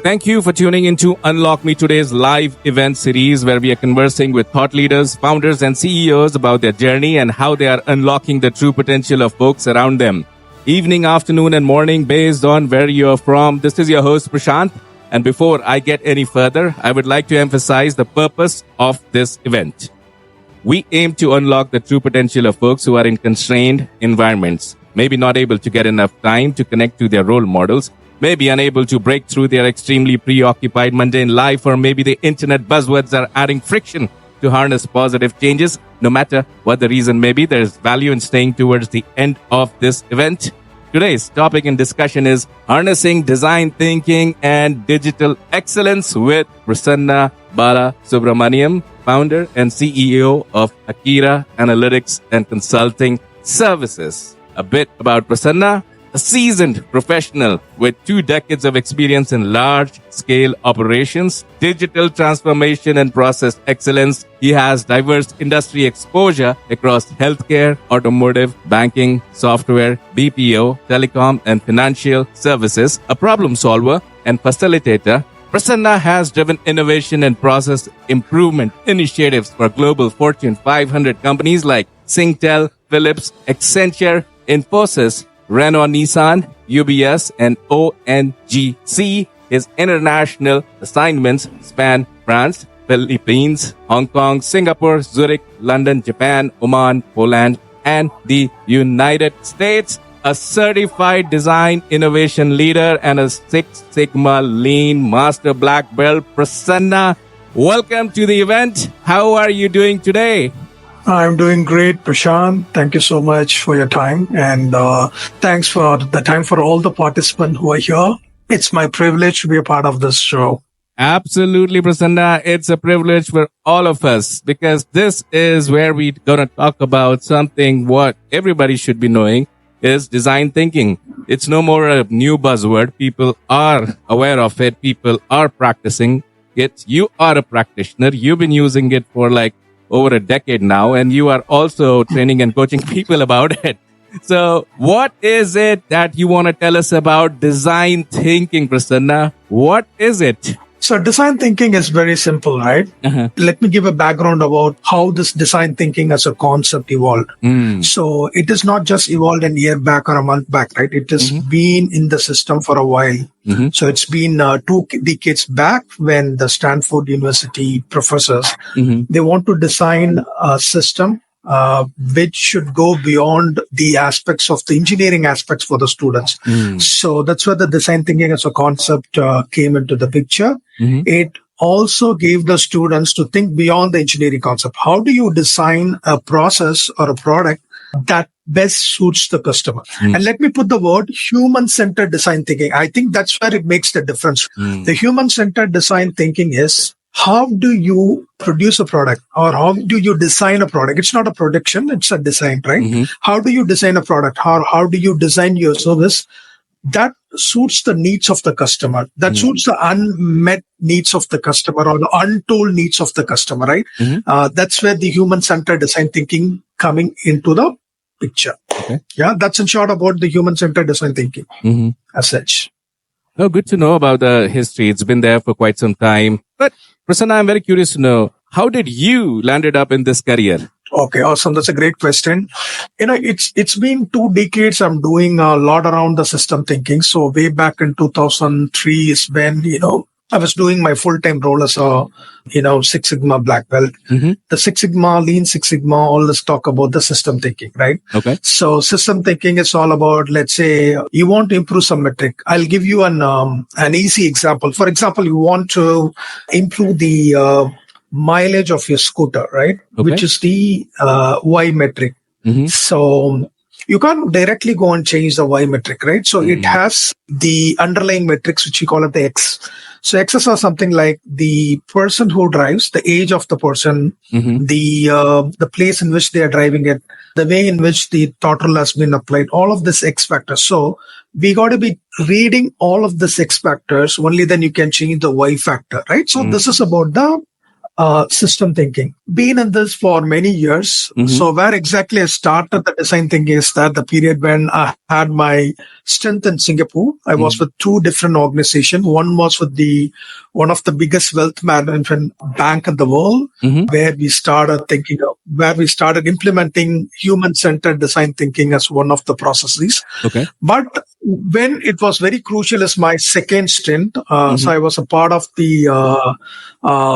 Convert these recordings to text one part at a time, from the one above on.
Thank you for tuning into Unlock Me Today's live event series where we are conversing with thought leaders, founders, and CEOs about their journey and how they are unlocking the true potential of folks around them. Evening, afternoon, and morning based on where you're from. This is your host, Prashant. And before I get any further, I would like to emphasize the purpose of this event. We aim to unlock the true potential of folks who are in constrained environments, maybe not able to get enough time to connect to their role models, maybe unable to break through their extremely preoccupied mundane life, or maybe the internet buzzwords are adding friction to harness positive changes. No matter what the reason may be, there is value in staying towards the end of this event. Today's topic and discussion is harnessing design thinking and digital excellence with Prasanna Balasubramanian, founder and CEO of Akira Analytics and Consulting Services. A bit about Prasanna. A seasoned professional with 2 decades of experience in large-scale operations, digital transformation, and process excellence. He has diverse industry exposure across healthcare, automotive, banking, software, BPO, telecom, and financial services. A problem solver and facilitator, Prasanna has driven innovation and process improvement initiatives for global Fortune 500 companies like Singtel, Philips, Accenture, Infosys, Renault, Nissan, UBS, and ONGC. His international assignments span France, Philippines, Hong Kong, Singapore, Zurich, London, Japan, Oman, Poland, and the United States. A certified design innovation leader and a Six Sigma Lean Master Black Belt. Prasanna, welcome to the event. How are you doing today? I'm doing great, Prashant. Thank you so much for your time. And thanks for the time for all the participants who are here. It's my privilege to be a part of this show. Absolutely, Prasanna. It's a privilege for all of us because this is where we're going to talk about something what everybody should be knowing is design thinking. It's no more a new buzzword. People are aware of it. People are practicing it. You are a practitioner. You've been using it for over a decade now, and you are also training and coaching people about it. So what is it that you want to tell us about design thinking, Prasanna? What is it? So design thinking is very simple, right? Let me give a background about how this design thinking as a concept evolved. So it is not just evolved a year back or a month back, right? It has been in the system for a while. So it's been 2 decades back when the Stanford University professors, they want to design a system which should go beyond the aspects of the engineering aspects for the students. So that's where the design thinking as a concept came into the picture. It also gave the students to think beyond the engineering concept. How do you design a process or a product that best suits the customer? And let me put the word human-centered design thinking. I think that's where it makes the difference. The human-centered design thinking is, how do you produce a product or how do you design a product? It's not a production, it's a design, right? How do you design a product? How do you design your service that suits the needs of the customer, that suits the unmet needs of the customer or the untold needs of the customer, right? That's where the human-centered design thinking coming into the picture. Yeah, that's in short about the human-centered design thinking as such. Oh, good to know about the history. It's been there for quite some time. But Prasanna, I'm very curious to know, how did you landed up in this career? Okay, awesome. That's a great question. It's been 2 decades. I'm doing a lot around the system thinking. So way back in 2003 is when, I was doing my full-time role as a, Six Sigma Black Belt. The Six Sigma, Lean Six Sigma, all this talk about the system thinking, right? Okay. So system thinking is all about, let's say, you want to improve some metric. I'll give you an easy example. For example, you want to improve the mileage of your scooter, right? Which is the Y metric. So you can't directly go and change the Y metric, right? So it has the underlying metrics, which we call it the X. So X's are something like the person who drives, the age of the person, the place in which they are driving it, the way in which the throttle has been applied, all of this X factors. So we got to be reading all of this X factors, only then you can change the Y factor, right? So this is about the system thinking. Been in this for many years. So where exactly I started the design thinking is that the period when I had my stint in Singapore. I was with two different organizations. One was with one of the biggest wealth management bank in the world, where we started implementing human-centered design thinking as one of the processes. Okay. But when it was very crucial as my second stint, so I was a part of the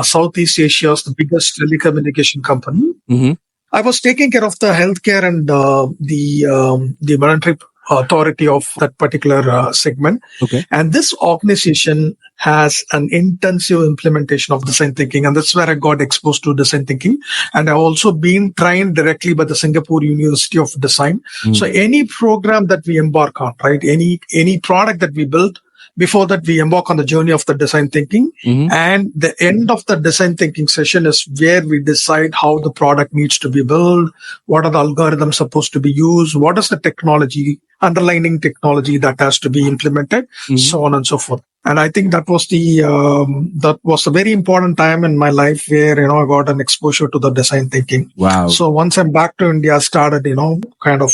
Southeast Asia's the biggest telecommunication company. I was taking care of the healthcare and the monetary authority of that particular segment. Okay. And this organization has an intensive implementation of design thinking. And that's where I got exposed to design thinking. And I've also been trained directly by the Singapore University of Design. So any program that we embark on, right? Any product that we build, before that, we embark on the journey of the design thinking. And the end of the design thinking session is where we decide how the product needs to be built, what are the algorithms supposed to be used, what is the technology, underlying technology that has to be implemented, so on and so forth. And I think that was a very important time in my life where, I got an exposure to the design thinking. Wow. So once I'm back to India, I started, kind of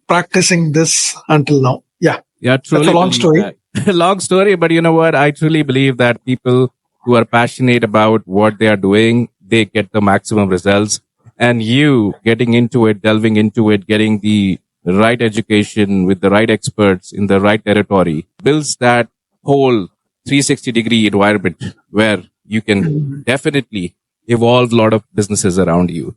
practicing this until now. Yeah. Yeah, truly. That's a long story. Long story, but you know what? I truly believe that people who are passionate about what they are doing, they get the maximum results. And you getting into it, delving into it, getting the right education with the right experts in the right territory builds that whole 360-degree environment where you can definitely evolve a lot of businesses around you.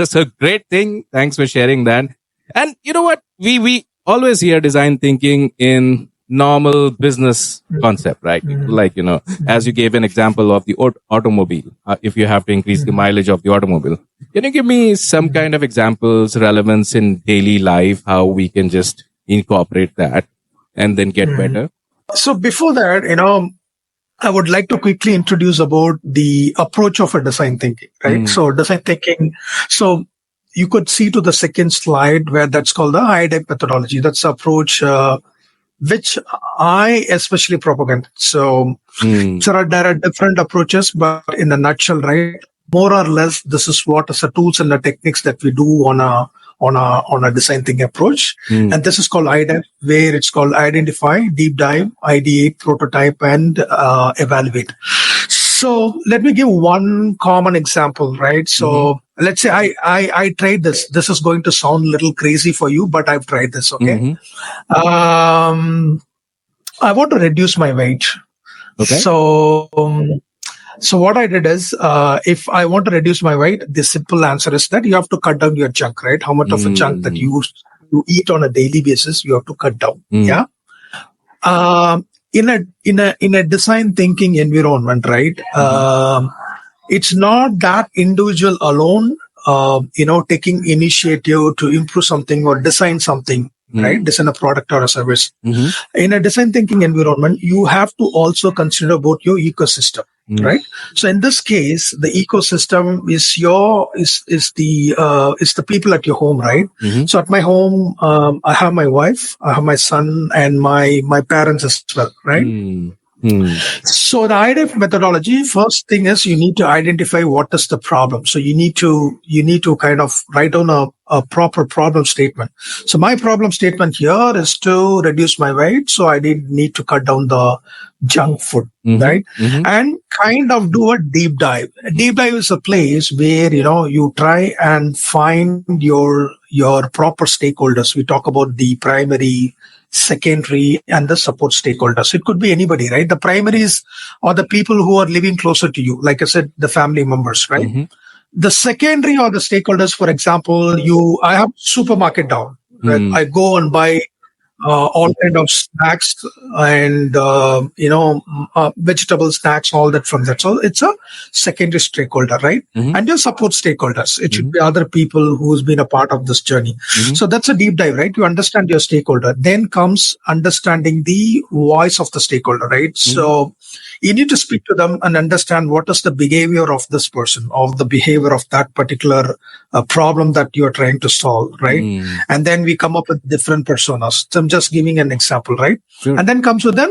So great thing. Thanks for sharing that. And you know what? We always hear design thinking in normal business concept, right? Like, as you gave an example of the automobile, if you have to increase the mileage of the automobile, can you give me some kind of examples, relevance in daily life, how we can just incorporate that and then get better? So before that, I would like to quickly introduce about the approach of a design thinking, right? So design thinking, so you could see to the second slide where that's called the Ideation methodology. That's the approach which I especially propagate. So there are different approaches, but in a nutshell, right, more or less, this is what is the tools and the techniques that we do on a design thinking approach. And this is called Ideation, where it's called identify, deep dive, ideate, prototype, and evaluate. So let me give one common example, right? So let's say I tried this. This is going to sound a little crazy for you, but I've tried this, okay? I want to reduce my weight. Okay. So what I did is, if I want to reduce my weight, the simple answer is that you have to cut down your junk, right? How much of a junk that you eat on a daily basis, you have to cut down. Yeah. In a design thinking environment, right? It's not that individual alone, taking initiative to improve something or design something, right? Design a product or a service. In a design thinking environment, you have to also consider about your ecosystem, right? So in this case, the ecosystem is the people at your home, right? So at my home, I have my wife, I have my son, and my parents as well, right? So the Ideation methodology, first thing is you need to identify what is the problem. So you need to kind of write down a proper problem statement. So my problem statement here is to reduce my weight. So I need to cut down the junk food, right? And kind of do a deep dive. A deep dive is a place where, you try and find your proper stakeholders. We talk about the primary, secondary, and the support stakeholders. It could be anybody, right? The primaries are the people who are living closer to you. Like I said, the family members, right? The secondary are the stakeholders. For example, I have supermarket down. Right? I go and buy all kind of snacks and, vegetable snacks, all that from that. So it's a secondary stakeholder, right? And your support stakeholders. It should be other people who's been a part of this journey. So that's a deep dive, right? You understand your stakeholder. Then comes understanding the voice of the stakeholder, right? So you need to speak to them and understand what is the behavior of this person, of the behavior of that particular problem that you're trying to solve, right? And then we come up with different personas. So I'm just giving an example, right? Sure. And then comes with then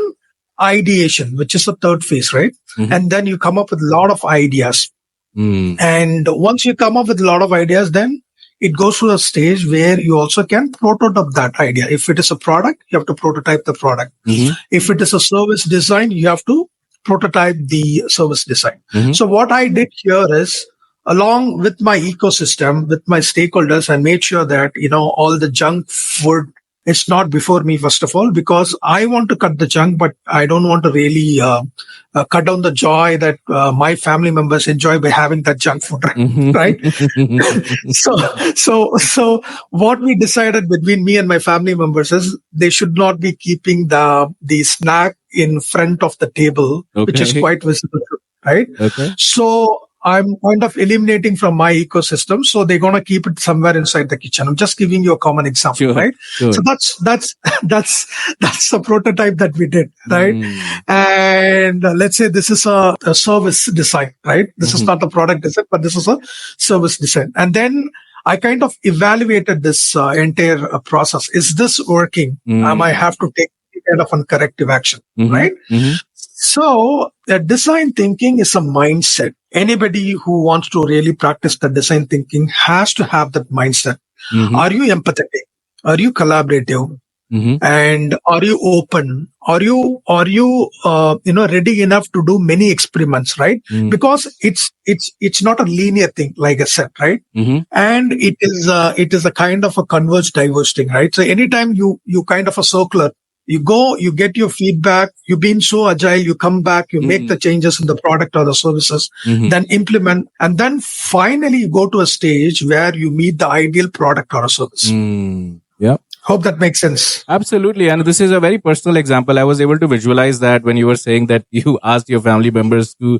ideation, which is the third phase, right? And then you come up with a lot of ideas. And once you come up with a lot of ideas, then it goes to a stage where you also can prototype that idea. If it is a product, you have to prototype the product. If it is a service design, you have to prototype the service design. So what I did here is, along with my ecosystem, with my stakeholders, I made sure that, all the junk food is not before me, first of all, because I want to cut the junk, but I don't want to really cut down the joy that my family members enjoy by having that junk food, right? So what we decided between me and my family members is they should not be keeping the snack in front of the table, which is quite visible, right? So I'm kind of eliminating from my ecosystem, so they're gonna keep it somewhere inside the kitchen. I'm just giving you a common example, right? So that's the prototype that we did, right? And let's say this is a service design, right? This is not a product design, but this is a service design. And then I kind of evaluated this entire process. Is this working? I might have to take kind of a corrective action, right? So design thinking is a mindset. Anybody who wants to really practice the design thinking has to have that mindset. Are you empathetic? Are you collaborative? And are you open? Are you ready enough to do many experiments, right? Because it's not a linear thing, like I said, right? And it is a kind of a converge diverge thing, right? So anytime you kind of a circular, you go, you get your feedback, you've been so agile, you come back, you make the changes in the product or the services, then implement, and then finally you go to a stage where you meet the ideal product or a service. Yeah. Hope that makes sense. Absolutely. And this is a very personal example. I was able to visualize that when you were saying that you asked your family members to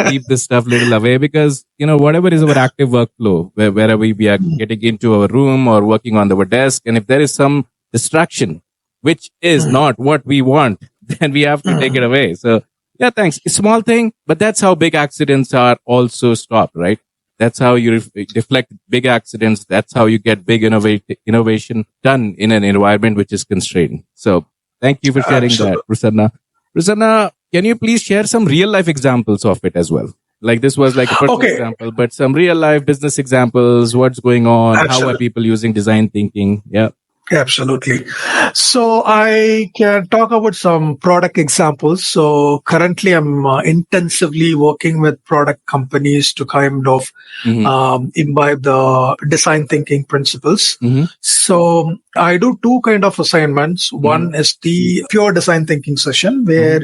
keep this stuff little away, because, whatever is our active workflow, wherever we are getting into our room or working on our desk, and if there is some distraction, which is not what we want, then we have to take it away. So, yeah, thanks. A small thing, but that's how big accidents are also stopped, right? That's how you deflect big accidents. That's how you get big innovation done in an environment which is constrained. So, thank you for sharing that, Prasanna. Prasanna, can you please share some real life examples of it as well? Like this was like a personal example, but some real life business examples. What's going on? How are people using design thinking? Yeah. Absolutely. So I can talk about some product examples. So currently I'm intensively working with product companies to kind of imbibe the design thinking principles. So I do two kind of assignments. One is the pure design thinking session where,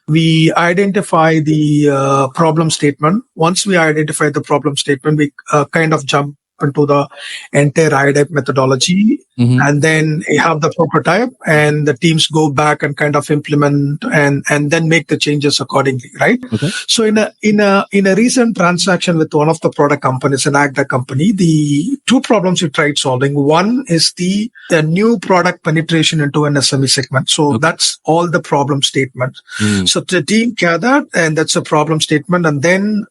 we identify the problem statement. Once we identify the problem statement, we kind of jump into the entire IDEP methodology, and then you have the prototype, and the teams go back and kind of implement and then make the changes accordingly, right? So in a recent transaction with one of the product companies, an agri company, the two problems we tried solving. One is the new product penetration into an SME segment. So that's all the problem statement. So the team gathered, and that's a problem statement, and then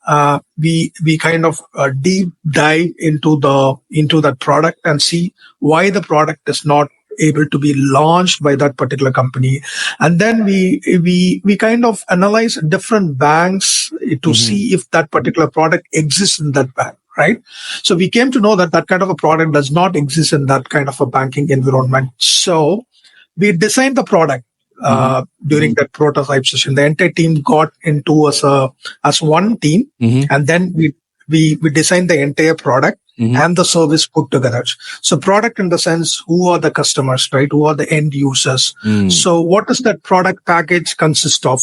we kind of deep dive into that product and see why the product is not able to be launched by that particular company. And then we kind of analyze different banks to see if that particular product exists in that bank, right? So we came to know that kind of a product does not exist in that kind of a banking environment. So we designed the product during that prototype session. The entire team got into as one team, and then we designed the entire product and the service put together. So product in the sense, who are the customers, right? Who are the end users? So what does that product package consist of?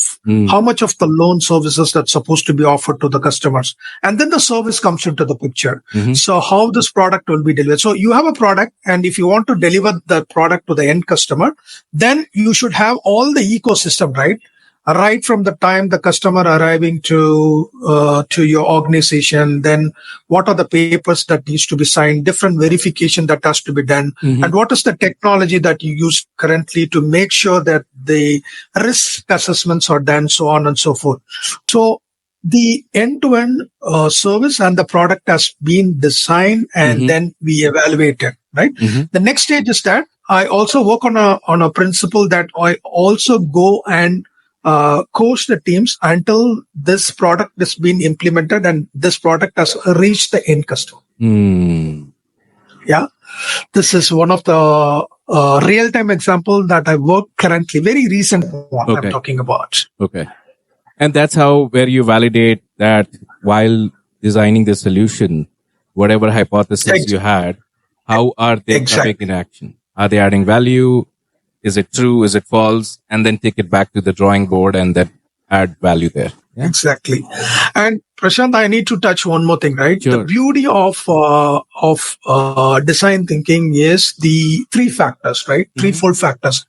How much of the loan services that's supposed to be offered to the customers? And then the service comes into the picture. So how this product will be delivered. So you have a product, and if you want to deliver the product to the end customer, then you should have all the ecosystem, right? Right from the time the customer arriving to your organization, then what are the papers that needs to be signed, different verification that has to be done, and what is the technology that you use currently to make sure that the risk assessments are done, so on and so forth. So the end-to-end service and the product has been designed, and then we evaluate it, right? The next stage is that I also work on a principle that I also go and coach the teams until this product has been implemented and this product has reached the end customer. Yeah. This is one of the real-time example that I work currently, very recent one I'm talking about. Okay. And that's where you validate that while designing the solution, whatever hypothesis you had, how are they coming in action? Are they adding value? Is it true? Is it false? And then take it back to the drawing board and then add value there. Yeah? Exactly. And Prashant, I need to touch one more thing, right? Sure. The beauty of design thinking is the three factors, right? Threefold factors.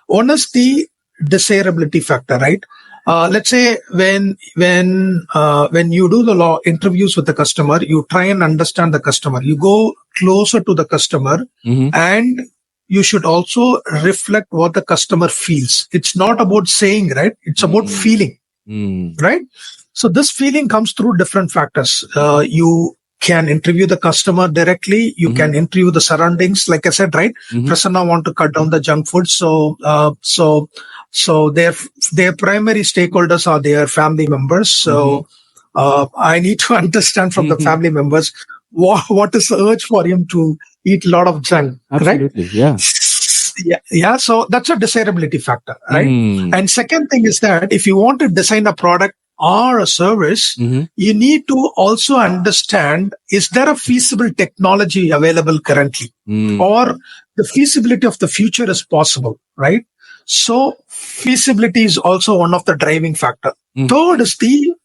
One is the desirability factor, right? Let's say when you do the interviews with the customer, you try and understand the customer. You go closer to the customer, and you should also reflect what the customer feels. It's not about saying, right? It's about feeling, right? So this feeling comes through different factors. You can interview the customer directly. You can interview the surroundings. Like I said, right? Prasanna want to cut down the junk food. So their primary stakeholders are their family members. So I need to understand from the family members what is the urge for him to eat a lot of junk. Absolutely, right? Yeah. So that's a desirability factor, right? And second thing is that if you want to design a product or a service, you need to also understand, is there a feasible technology available currently? Or the feasibility of the future is possible, right? So feasibility is also one of the driving factor. Third is the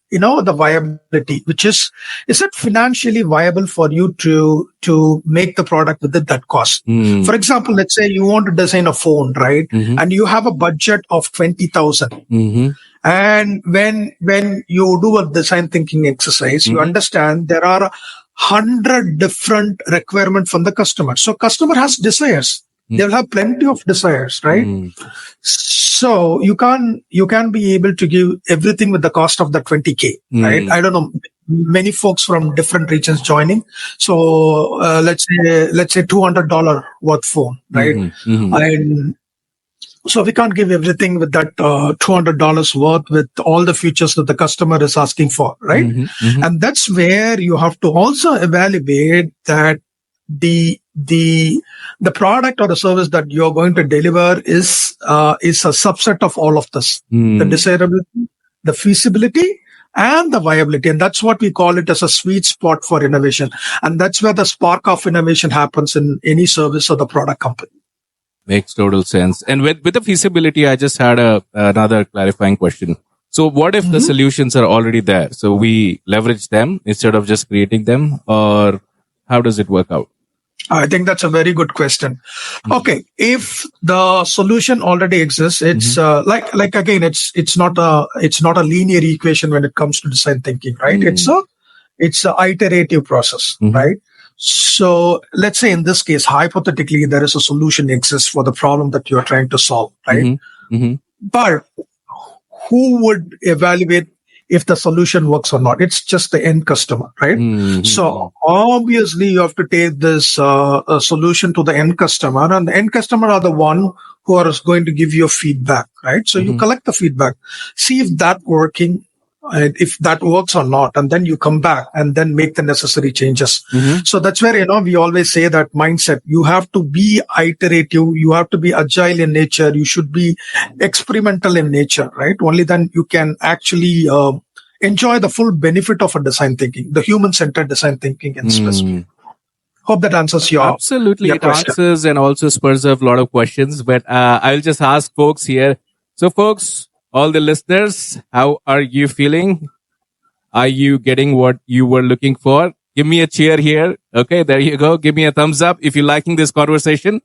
viability, which is it financially viable for you to make the product with that cost? For example, let's say you want to design a phone, right? And you have a budget of 20,000. And when you do a design thinking exercise, you understand there are 100 different requirements from the customer. So customer has desires. They'll have plenty of desires, right? So you can't be able to give everything with the cost of the 20K, right? I don't know, many folks from different regions joining. So let's say $200 worth phone, right? And so we can't give everything with that $200 worth with all the features that the customer is asking for, right? And that's where you have to also evaluate that the product or the service that you're going to deliver is a subset of all of this: the desirability, the feasibility, and the viability. And that's what we call it as a sweet spot for innovation. And that's where the spark of innovation happens in any service or the product company. Makes total sense. And with the feasibility, I just had another clarifying question. So what if the solutions are already there? So we leverage them instead of just creating them, or how does it work out? I think that's a very good question. Okay, if the solution already exists, it's like again, it's not a linear equation when it comes to design thinking, right? It's a iterative process, right? So let's say in this case, hypothetically, there is a solution exists for the problem that you are trying to solve, right? But who would evaluate if the solution works or not? It's just the end customer, right? So obviously you have to take this solution to the end customer, and the end customer are the one who are going to give you feedback, right? So you collect the feedback, see if that working, if that works or not, and then you come back and then make the necessary changes. So that's where, we always say that mindset, you have to be iterative, you have to be agile in nature, you should be experimental in nature, right? Only then you can actually enjoy the full benefit of a design thinking, the human-centered design thinking in specific. Hope that answers your Absolutely, your it question. answers and also spurs up a lot of questions. But I'll just ask folks here. So folks, all the listeners, how are you feeling? Are you getting what you were looking for? Give me a cheer here. Okay, there you go. Give me a thumbs up if you're liking this conversation.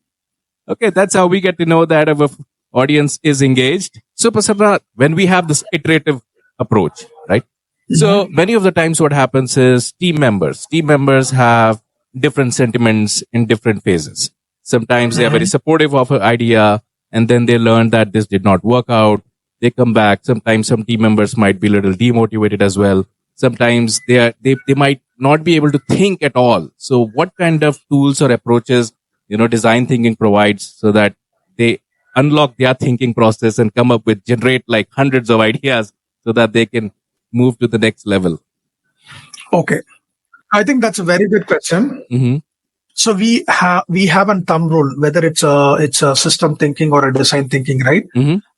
Okay, that's how we get to know that our audience is engaged. So, Prasanna, when we have this iterative approach, right? So many of the times what happens is team members have different sentiments in different phases. Sometimes they are very supportive of an idea, and then they learn that this did not work out. They come back. Sometimes some team members might be a little demotivated as well. Sometimes they might not be able to think at all. So what kind of tools or approaches, design thinking provides so that they unlock their thinking process and generate like hundreds of ideas so that they can move to the next level? Okay. I think that's a very good question. So we have a thumb rule, whether it's a system thinking or a design thinking, right?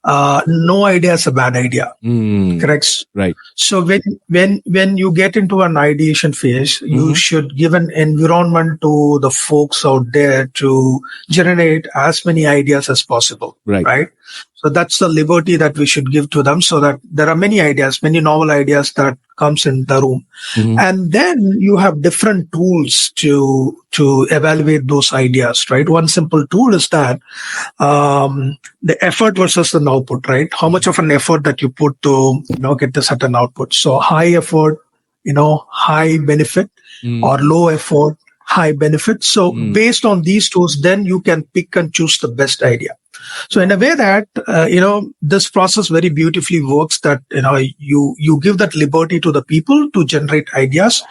No idea is a bad idea. Correct? Right. So when you get into an ideation phase, you should give an environment to the folks out there to generate as many ideas as possible. Right? So that's the liberty that we should give to them, so that there are many ideas, many novel ideas that comes in the room. And then you have different tools to evaluate those ideas, right? One simple tool is that the effort versus the output, right? How much of an effort that you put to get the certain output. So high effort, high benefit, or low effort, high benefit. So based on these tools, then you can pick and choose the best idea. So in a way that, this process very beautifully works, that, you give that liberty to the people to generate ideas,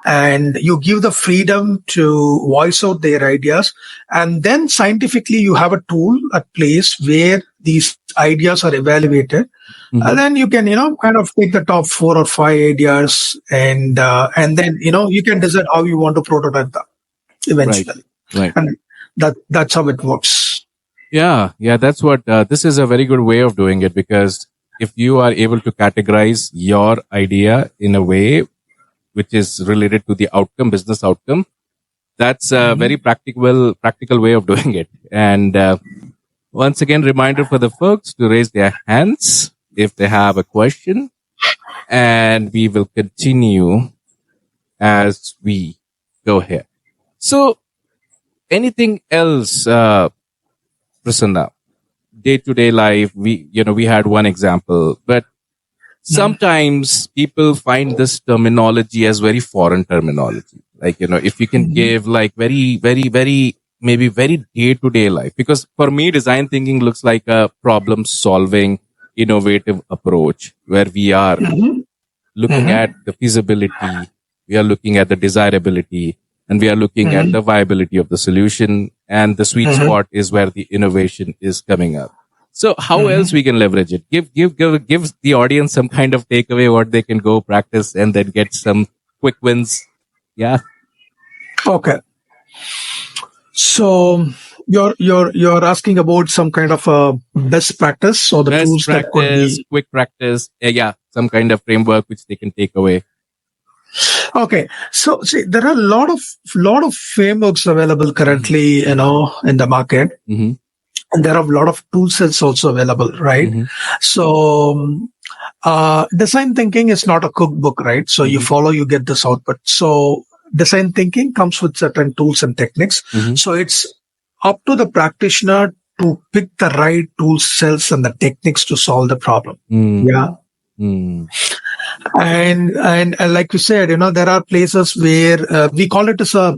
and you give the freedom to voice out their ideas. And then scientifically, you have a tool, a place where these ideas are evaluated. And then you can, kind of take the top 4 or 5 ideas, and then, you can decide how you want to prototype them eventually. Right. And that's how it works. Yeah, that's what, this is a very good way of doing it, because if you are able to categorize your idea in a way which is related to the outcome, business outcome, that's a very practical way of doing it. And once again, reminder for the folks to raise their hands if they have a question, and we will continue as we go here. So, anything else, Prasanna? Day-to-day life, we had one example, but sometimes people find this terminology as very foreign terminology. Like, if you can give like very, very, very, maybe very day-to-day life, because for me, design thinking looks like a problem-solving, innovative approach where we are looking at the feasibility, we are looking at the desirability, and we are looking at the viability of the solution, and the sweet spot is where the innovation is coming up. So how else we can leverage it? Give the audience some kind of takeaway, what they can go practice and then get some quick wins. Yeah. Okay. So you're asking about some kind of a best practice, or the Best tools practice, that could be quick practice. Yeah, some kind of framework which they can take away. Okay. So see, there are a lot of frameworks available currently, in the market. And there are a lot of tool sets also available, right? So, design thinking is not a cookbook, right? So you follow, you get this output. So design thinking comes with certain tools and techniques. So it's up to the practitioner to pick the right tool sets and the techniques to solve the problem. Yeah. And like you said, there are places where we call it as a,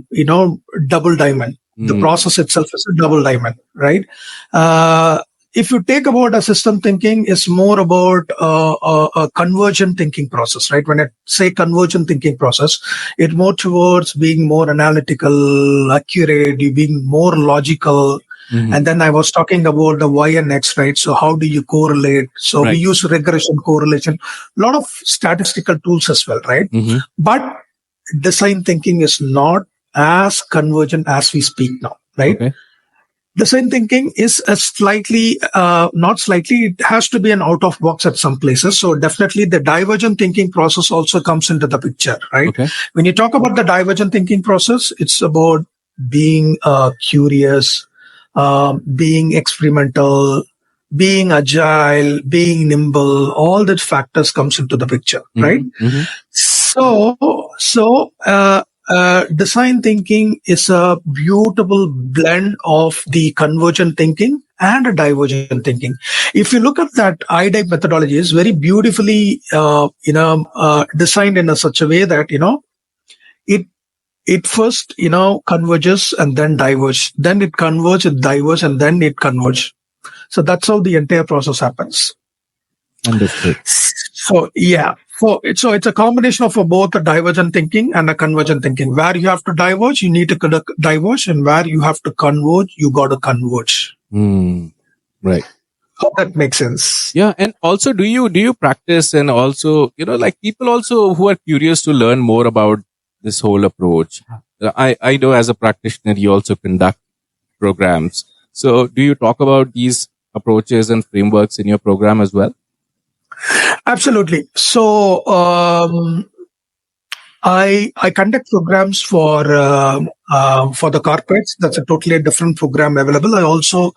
double diamond. The process itself is a double diamond, right? If you take about a system thinking, it's more about a convergent thinking process, right? When I say convergent thinking process, it's more towards being more analytical, accurate, you being more logical. And then I was talking about the Y and X, right? So how do you correlate? So we use regression, correlation, a lot of statistical tools as well, right? But design thinking is not as convergent as we speak now, right? Okay. Design thinking is a slightly, not slightly, it has to be an out of box at some places. So definitely the divergent thinking process also comes into the picture, right? Okay. When you talk about the divergent thinking process, it's about being curious, being experimental, being agile, being nimble, all that factors comes into the picture, right? So, design thinking is a beautiful blend of the convergent thinking and a divergent thinking. If you look at that IDEP methodology, is very beautifully, designed in such a way that, it first, converges and then diverges. Then it converges, it diverges, and then it converges. So that's how the entire process happens. Understood. So, yeah. So it's a combination of both a divergent thinking and a convergent thinking. Where you have to diverge, you need to diverge, and where you have to converge, you got to converge. Right. Hope that makes sense. Yeah, and also, do you practice, and also, like people also who are curious to learn more about this whole approach, I know as a practitioner, you also conduct programs. So do you talk about these approaches and frameworks in your program as well? Absolutely. So I conduct programs for the corporates. That's a totally different program available. I also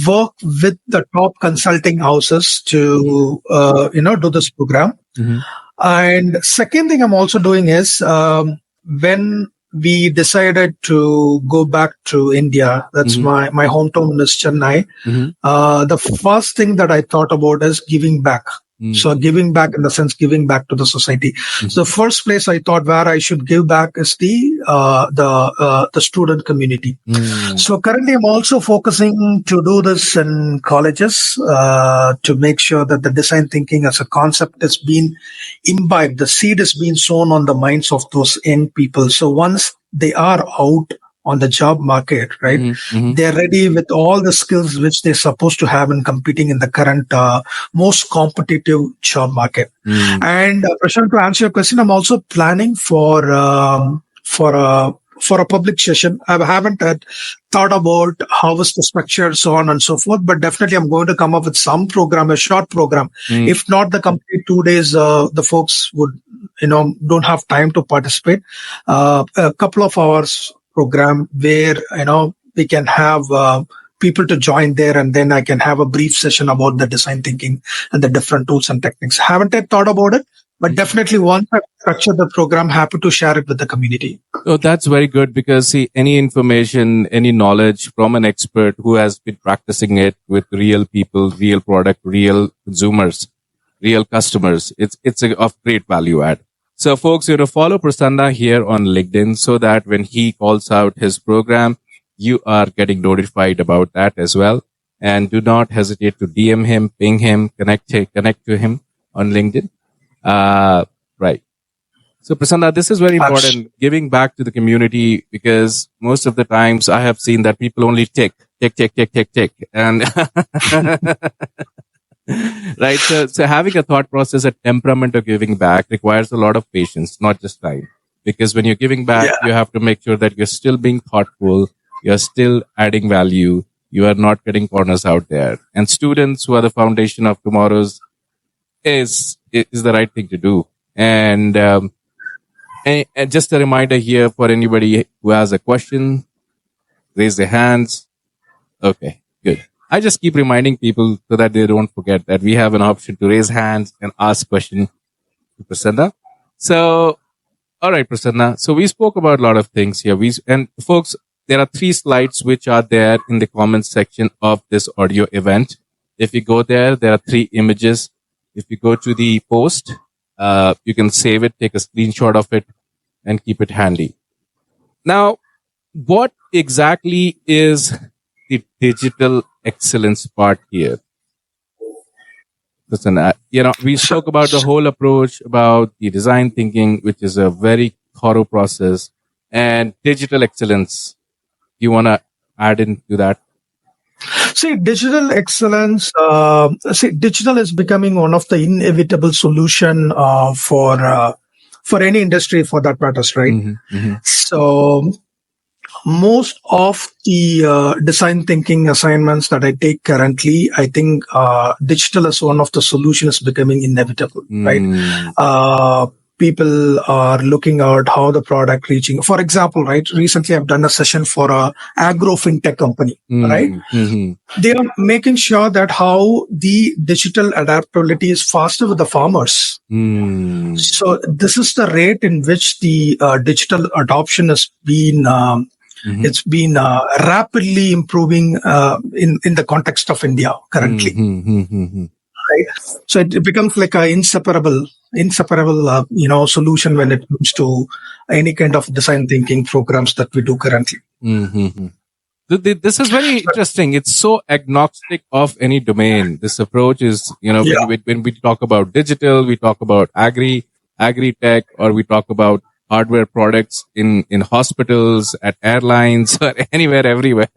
work with the top consulting houses to do this program. Mm-hmm. And second thing I'm also doing is when we decided to go back to India, that's mm-hmm. my hometown is Chennai. Mm-hmm. The first thing that I thought about is giving back. So giving back in the sense, giving back to the society. Mm-hmm. So the first place I thought where I should give back is the student community. Mm-hmm. So currently I'm also focusing to do this in colleges, to make sure that the design thinking as a concept has been imbibed. The seed has been sown on the minds of those young people. So once they are out on the job market, right? Mm-hmm. They're ready with all the skills which they're supposed to have in competing in the current most competitive job market. Mm-hmm. And Prashant, to answer your question, I'm also planning for a public session. I haven't thought about how is the structure, so on and so forth, but definitely I'm going to come up with some program, a short program. Mm-hmm. If not the complete 2 days, the folks would, don't have time to participate. A couple of hours program where we can have people to join there, and then I can have a brief session about the design thinking and the different tools and techniques. Haven't I thought about it, but definitely once I structure the program, happy to share it with the community. Oh, that's very good, because see, any information, any knowledge from an expert who has been practicing it with real people, real product, real consumers, real customers, it's of great value add. So folks, follow Prasanna here on LinkedIn so that when he calls out his program, you are getting notified about that as well. And do not hesitate to DM him, ping him, connect to him on LinkedIn. Right. So Prasanna, this is very important, giving back to the community, because most of the times I have seen that people only tick. And right. So having a thought process, a temperament of giving back requires a lot of patience, not just time. Because when you're giving back, you have to make sure that you're still being thoughtful, you're still adding value, you are not cutting corners out there. And students, who are the foundation of tomorrow's, is the right thing to do. And just a reminder here for anybody who has a question, raise their hands. Okay, good. I just keep reminding people so that they don't forget that we have an option to raise hands and ask questions to Prasanna. So, all right, Prasanna. So we spoke about a lot of things here. And folks, there are 3 slides which are there in the comments section of this audio event. If you go there are 3 images. If you go to the post, you can save it, take a screenshot of it, and keep it handy. Now, what exactly is the digital excellence part here? Listen, we spoke about the whole approach, about the design thinking, which is a very thorough process, and digital excellence. You want to add into that? See, digital excellence, digital is becoming one of the inevitable solution for any industry for that matters, right? Mm-hmm, mm-hmm. So most of the design thinking assignments that I take currently, I think digital as one of the solutions is becoming inevitable, right? People are looking at how the product reaching. For example, right, recently I've done a session for a agro fintech company, right? Mm-hmm. They are making sure that how the digital adaptability is faster with the farmers. Mm. So this is the rate in which the digital adoption has been it's been rapidly improving in the context of India currently. Mm-hmm. Right? So it becomes like a inseparable solution when it comes to any kind of design thinking programs that we do currently. Mm-hmm. This is very interesting. It's so agnostic of any domain. This approach is, when we talk about digital, we talk about agri-tech, or we talk about hardware products in hospitals, at airlines, or anywhere, everywhere.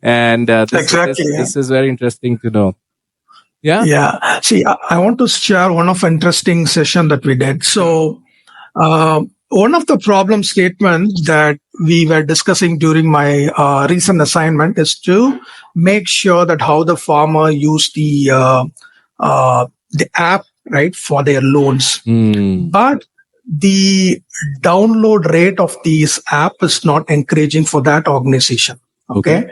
And this is very interesting to know. Yeah. Yeah. See, I want to share one of interesting session that we did. So, one of the problem statements that we were discussing during my recent assignment is to make sure that how the farmer use the app, right, for their loans. But the download rate of this app is not encouraging for that organization. Okay.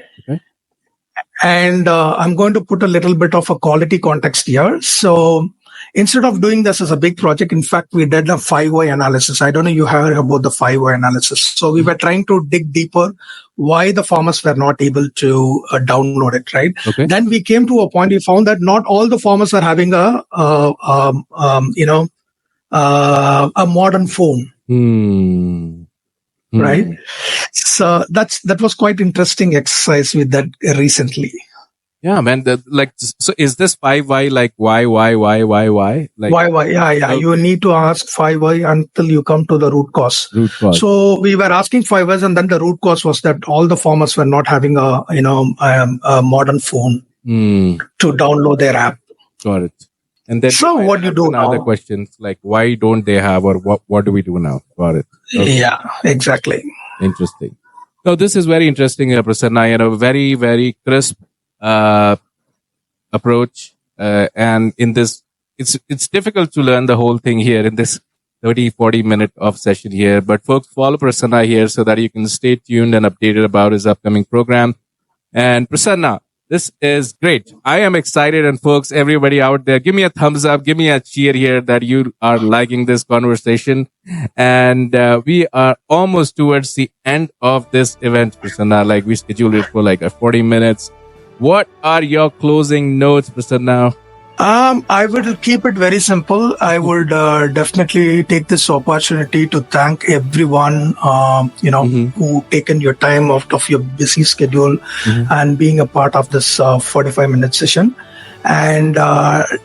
And I'm going to put a little bit of a quality context here. So instead of doing this as a big project, in fact, we did a 5 analysis. I don't know if you heard about the 5 analysis. So we were trying to dig deeper why the farmers were not able to download it, right? Then we came to a point, we found that not all the farmers are having a modern phone. Right. So that was quite interesting exercise with that recently. Yeah, man. So is this 5 like why? Like why? Yeah. Okay. You need to ask 5 why until you come to the root cause. So we were asking 5 whys, and then the root cause was that all the farmers were not having a modern phone to download their app. Got it. And then so what do you do now? Other questions like why don't they have, or what do we do now? Got it. Okay. Yeah, exactly. Interesting. So this is very interesting, Prasanna. Very, very crisp approach. And in this, it's difficult to learn the whole thing here in this 30-40 minute of session here. But folks, follow Prasanna here so that you can stay tuned and updated about his upcoming program. And Prasanna, this is great. I am excited. And folks, everybody out there, give me a thumbs up. Give me a cheer here that you are liking this conversation. And we are almost towards the end of this event, Prasanna. Like we scheduled it for like 40 minutes. What are your closing notes, Prasanna? I would keep it very simple. I would definitely take this opportunity to thank everyone, who taken your time out of your busy schedule and being a part of this 45-minute session. And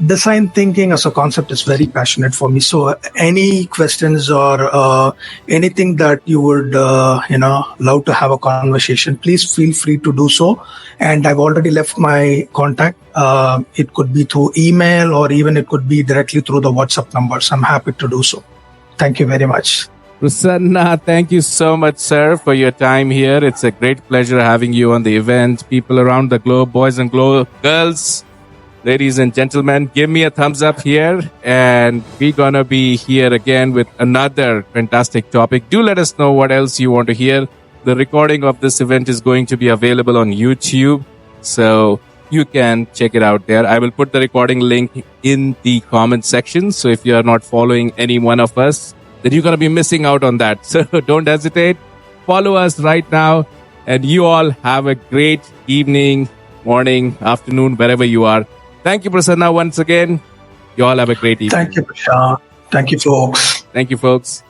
design thinking as a concept is very passionate for me. So any questions or anything that you would, love to have a conversation, please feel free to do so. And I've already left my contact. It could be through email or even it could be directly through the WhatsApp numbers. I'm happy to do so. Thank you very much. Prasanna, thank you so much, sir, for your time here. It's a great pleasure having you on the event. People around the globe, boys and girls, ladies and gentlemen, give me a thumbs up here, and we're gonna be here again with another fantastic topic. Do let us know what else you want to hear. The recording of this event is going to be available on YouTube, so you can check it out there. I will put the recording link in the comment section, so if you are not following any one of us, then you're gonna be missing out on that. So don't hesitate. Follow us right now, and you all have a great evening, morning, afternoon, wherever you are. Thank you, Prasanna, once again. You all have a great evening. Thank you, Prashant. Thank you, folks. Thank you, folks.